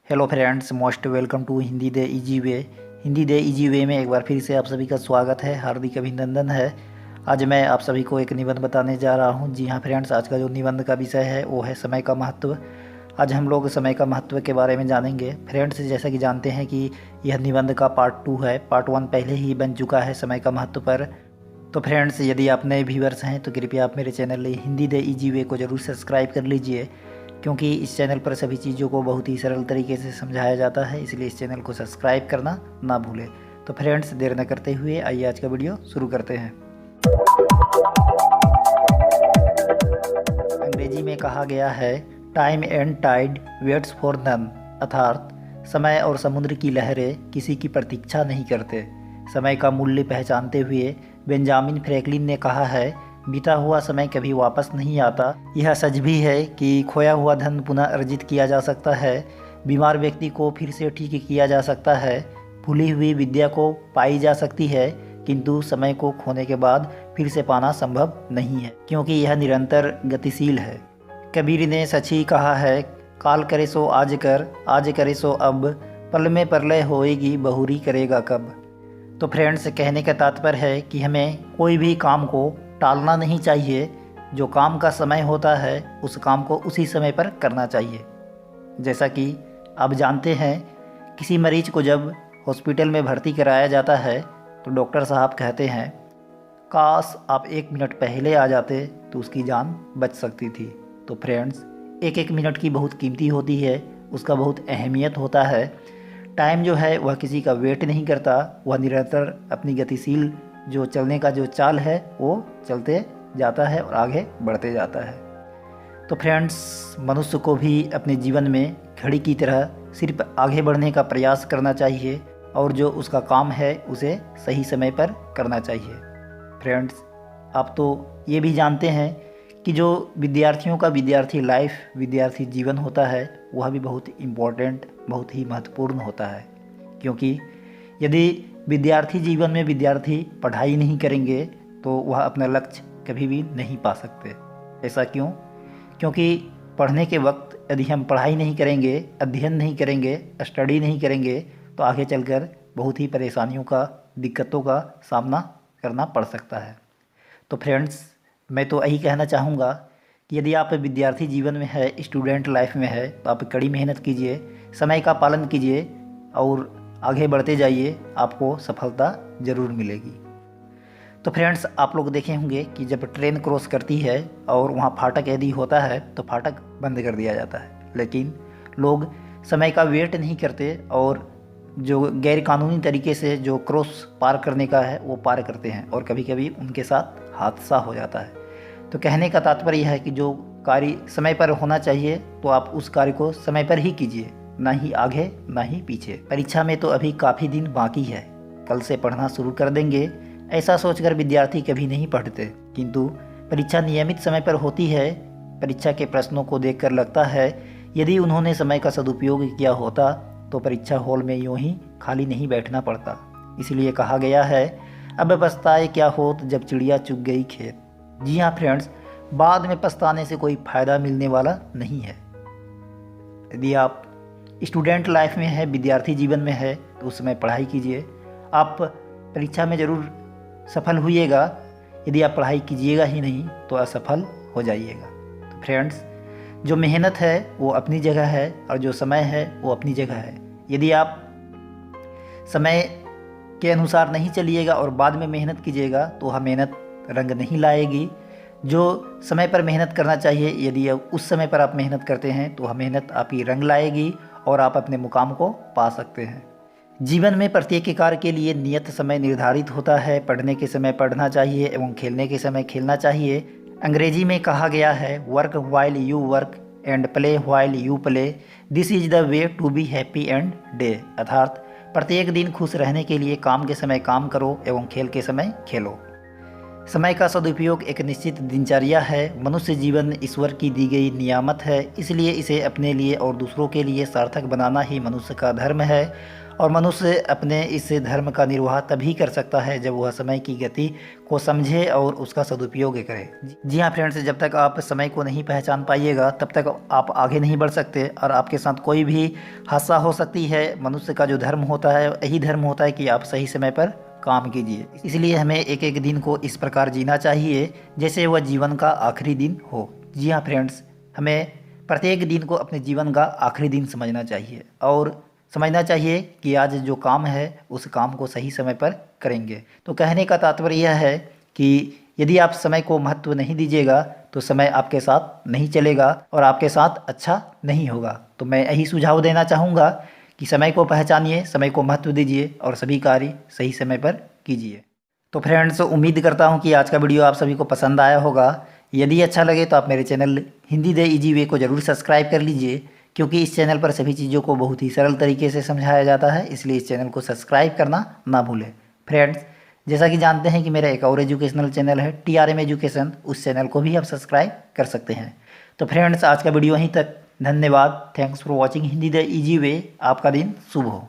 Hello friends, most welcome to Hindi the easy way. Hindi the easy way में एक बार फिर से आप सभी का स्वागत है, हार्दिक अभिनंदन है। आज मैं आप सभी को एक निबंध बताने जा रहा हूं। जी हां फ्रेंड्स, आज का जो निबंध का विषय है वो है समय का महत्व। आज हम लोग समय का महत्व के बारे में जानेंगे। फ्रेंड्स, जैसा कि जानते हैं कि यह निबंध का पार्ट 2 है। पार्ट 1 पहले ही बन चुका है समय का महत्व पर। तो फ्रेंड्स, यदि आप नए व्यूअर्स हैं तो कृपया आप मेरे चैनल हिंदी दे इजी वे को ज़रूर सब्सक्राइब कर लीजिए, क्योंकि इस चैनल पर सभी चीज़ों को बहुत ही सरल तरीके से समझाया जाता है। इसलिए इस चैनल को सब्सक्राइब करना ना भूलें। तो फ्रेंड्स, देर न करते हुए आइए आज का वीडियो शुरू करते हैं। अंग्रेजी में कहा गया है, time and tide waits for none, अर्थात समय और समुद्र की लहरें किसी की प्रतीक्षा नहीं करते। समय का मूल्य पहचानते हुए बेंजामिन फ्रैंकलिन ने कहा है, बीता हुआ समय कभी वापस नहीं आता। यह सच भी है कि खोया हुआ धन पुनः अर्जित किया जा सकता है, बीमार व्यक्ति को फिर से ठीक किया जा सकता है, भूली हुई विद्या को पाई जा सकती है, किंतु समय को खोने के बाद फिर से पाना संभव नहीं है, क्योंकि यह निरंतर गतिशील है। कबीर ने सच ही कहा है, काल करे सो आज कर, आज करे सो अब, पल में प्रलय होएगी बहुरी करेगा कब। तो फ्रेंड्स, कहने का तात्पर्य है कि हमें कोई भी काम को टालना नहीं चाहिए। जो काम का समय होता है उस काम को उसी समय पर करना चाहिए। जैसा कि आप जानते हैं, किसी मरीज को जब हॉस्पिटल में भर्ती कराया जाता है तो डॉक्टर साहब कहते हैं, काश आप 1 मिनट पहले आ जाते तो उसकी जान बच सकती थी। तो फ्रेंड्स, एक एक मिनट की बहुत कीमती होती है, उसका बहुत अहमियत होता है। टाइम जो है वह किसी का वेट नहीं करता, वह निरंतर अपनी गतिशील जो चलने का जो चाल है वो चलते जाता है और आगे बढ़ते जाता है। तो फ्रेंड्स, मनुष्य को भी अपने जीवन में घड़ी की तरह सिर्फ आगे बढ़ने का प्रयास करना चाहिए और जो उसका काम है उसे सही समय पर करना चाहिए। फ्रेंड्स, आप तो ये भी जानते हैं कि जो विद्यार्थियों का विद्यार्थी लाइफ, विद्यार्थी जीवन होता है वह भी बहुत इम्पोर्टेंट, बहुत ही महत्वपूर्ण होता है। क्योंकि यदि विद्यार्थी जीवन में विद्यार्थी पढ़ाई नहीं करेंगे तो वह अपना लक्ष्य कभी भी नहीं पा सकते। ऐसा क्यों? क्योंकि पढ़ने के वक्त यदि हम पढ़ाई नहीं करेंगे, अध्ययन नहीं करेंगे, स्टडी नहीं करेंगे तो आगे चलकर बहुत ही परेशानियों का, दिक्कतों का सामना करना पड़ सकता है। तो फ्रेंड्स, मैं तो यही कहना चाहूँगा कि यदि आप विद्यार्थी जीवन में है, स्टूडेंट लाइफ में है, तो आप कड़ी मेहनत कीजिए, समय का पालन कीजिए और आगे बढ़ते जाइए, आपको सफलता ज़रूर मिलेगी। तो फ्रेंड्स, आप लोग देखे होंगे कि जब ट्रेन क्रॉस करती है और वहाँ फाटक यदि होता है तो फाटक बंद कर दिया जाता है, लेकिन लोग समय का वेट नहीं करते और जो गैर कानूनी तरीके से जो क्रॉस पार करने का है वो पार करते हैं और कभी कभी उनके साथ हादसा हो जाता है। तो कहने का तात्पर्य यह है कि जो कार्य समय पर होना चाहिए तो आप उस कार्य को समय पर ही कीजिए, ना ही आगे ना ही पीछे। परीक्षा में तो अभी काफ़ी दिन बाकी है, कल से पढ़ना शुरू कर देंगे, ऐसा सोचकर विद्यार्थी कभी नहीं पढ़ते, किंतु परीक्षा नियमित समय पर होती है। परीक्षा के प्रश्नों को देखकर लगता है यदि उन्होंने समय का सदुपयोग किया होता तो परीक्षा हॉल में यूं ही खाली नहीं बैठना पड़ता। इसलिए कहा गया है, अब पछताए क्या होत जब चिड़िया चुग गई खेत। जी हाँ फ्रेंड्स, बाद में पछताने से कोई फ़ायदा मिलने वाला नहीं है। यदि आप स्टूडेंट लाइफ में है, विद्यार्थी जीवन में है, तो उस समय पढ़ाई कीजिए। आप परीक्षा में ज़रूर सफल होइएगा। यदि आप पढ़ाई कीजिएगा ही नहीं तो असफल हो जाइएगा। तो फ्रेंड्स, जो मेहनत है वो अपनी जगह है और जो समय है वो अपनी जगह है। यदि आप समय के अनुसार नहीं चलिएगा और बाद में मेहनत कीजिएगा तो वह मेहनत रंग नहीं लाएगी। जो समय पर मेहनत करना चाहिए, यदि उस समय पर आप मेहनत करते हैं तो वह मेहनत आपकी रंग लाएगी और आप अपने मुकाम को पा सकते हैं। जीवन में प्रत्येक कार्य के लिए नियत समय निर्धारित होता है। पढ़ने के समय पढ़ना चाहिए एवं खेलने के समय खेलना चाहिए। अंग्रेजी में कहा गया है, work while you work and play while you play, this is the way to be happy and day, अर्थात प्रत्येक दिन खुश रहने के लिए काम के समय काम करो एवं खेल के समय खेलो। समय का सदुपयोग एक निश्चित दिनचर्या है। मनुष्य जीवन ईश्वर की दी गई नियामत है, इसलिए इसे अपने लिए और दूसरों के लिए सार्थक बनाना ही मनुष्य का धर्म है। और मनुष्य अपने इस धर्म का निर्वाह तभी कर सकता है जब वह समय की गति को समझे और उसका सदुपयोग करे। जी हाँ फ्रेंड्स, जब तक आप समय को नहीं पहचान पाइएगा तब तक आप आगे नहीं बढ़ सकते और आपके साथ कोई भी हादसा हो सकती है। मनुष्य का जो धर्म होता है यही धर्म होता है कि आप सही समय पर काम कीजिए। इसलिए हमें एक एक दिन को इस प्रकार जीना चाहिए जैसे वह जीवन का आखिरी दिन हो। जी हाँ फ्रेंड्स, हमें प्रत्येक दिन को अपने जीवन का आखिरी दिन समझना चाहिए और समझना चाहिए कि आज जो काम है उस काम को सही समय पर करेंगे। तो कहने का तात्पर्य यह है कि यदि आप समय को महत्व नहीं दीजिएगा तो समय आपके साथ नहीं चलेगा और आपके साथ अच्छा नहीं होगा। तो मैं यही सुझाव देना चाहूँगा कि समय को पहचानिए, समय को महत्व दीजिए और सभी कार्य सही समय पर कीजिए। तो फ्रेंड्स, उम्मीद करता हूँ कि आज का वीडियो आप सभी को पसंद आया होगा। यदि अच्छा लगे तो आप मेरे channel Hindi the easy way को ज़रूर सब्सक्राइब कर लीजिए, क्योंकि इस चैनल पर सभी चीज़ों को बहुत ही सरल तरीके से समझाया जाता है, इसलिए इस चैनल को सब्सक्राइब करना ना भूलें। फ्रेंड्स, जैसा कि जानते हैं कि मेरा एक और एजुकेशनल चैनल है TRM एजुकेशन, उस चैनल को भी आप सब्सक्राइब कर सकते हैं। तो फ्रेंड्स, आज का वीडियो यहीं तक। धन्यवाद। Thanks for watching Hindi the easy way. आपका दिन शुभ हो।